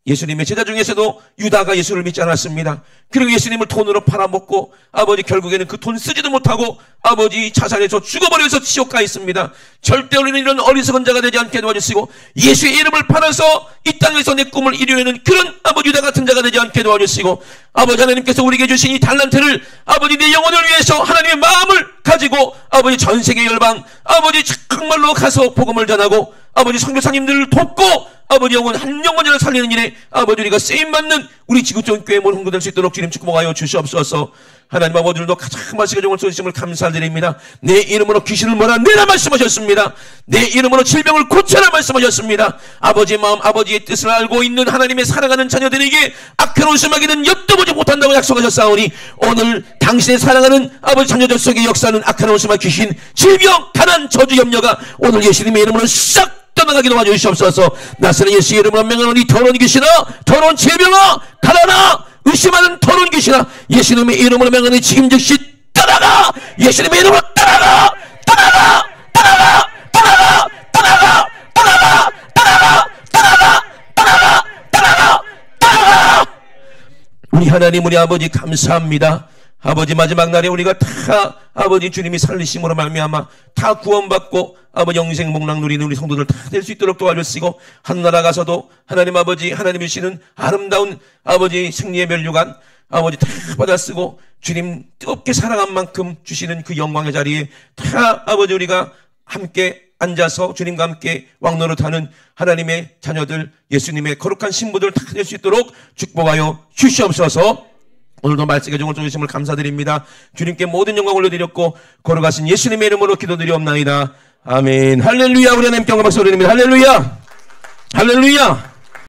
예수님의 제자 중에서도 유다가 예수를 믿지 않았습니다. 그리고 예수님을 돈으로 팔아먹고 아버지 결국에는 그 돈 쓰지도 못하고 아버지 자살해서 죽어버려서 지옥 가 있습니다. 절대 우리는 이런 어리석은 자가 되지 않게 도와주시고 예수의 이름을 팔아서 이 땅에서 내 꿈을 이루려는 그런 아버지 유다 같은 자가 되지 않게 도와주시고 아버지 하나님께서 우리에게 주신 이 달란트를 아버지 내 영혼을 위해서 하나님의 마음을 가지고 아버지 전세계 열방 아버지 정말로 가서 복음을 전하고 아버지 선교사님들을 돕고 아버지 영혼 한 영혼을 살리는 일에 아버지 우리가 쓰임받는 우리 지구촌 교회 모든 홍보될 수 있도록 주님 축복하여 주시옵소서. 하나님 아버지 오늘도 가장 마시가 종을 쏘시심을 감사드립니다. 내 이름으로 귀신을 몰아내라 말씀하셨습니다. 내 이름으로 질병을 고쳐라 말씀하셨습니다. 아버지의 마음 아버지의 뜻을 알고 있는 하나님의 사랑하는 자녀들에게 악한 웃음하기는 엿도보지 못한다고 약속하셨사오니 오늘 당신의 사랑하는 아버지 자녀들 속에 역사하는 악한 웃음과 귀신 질병 가난 저주 염려가 오늘 예수님의 이름으로 싹 떠나가게 도와주시옵소서. 나사렛 예수의 이름으로 명하노니 더러운 귀신아 더러운 질병아 가라나 의심하는 더러운 귀신아 예수님의 이름으로 명하노니 지금 즉시 떠나가. 예수님의 이름으로 떠나가 떠나가 떠나가 떠나가 떠나가 떠나가 떠나가 떠나가 떠나가 떠나가 떠나가. 우리 하나님 우리 아버지 감사합니다. 아버지 마지막 날에 우리가 다 아버지 주님이 살리심으로 말미암아 다 구원받고 아버지 영생 목락 누리는 우리 성도들 다 될 수 있도록 도와주시고 하늘나라 가서도 하나님 아버지 하나님이 주시는 아름다운 아버지 승리의 면류관 아버지 다 받아 쓰고 주님 뜨겁게 사랑한 만큼 주시는 그 영광의 자리에 다 아버지 우리가 함께 앉아서 주님과 함께 왕노릇하는 하나님의 자녀들 예수님의 거룩한 신부들 다 될 수 있도록 축복하여 주시옵소서. 오늘도 말씀의 종을 주심을 감사드립니다. 주님께 모든 영광을 올려드렸고 걸어가신 예수님의 이름으로 기도드리옵나이다. 아멘. 할렐루야. 우리 하나님께 영광 박수 올려드립니다. 할렐루야. 할렐루야.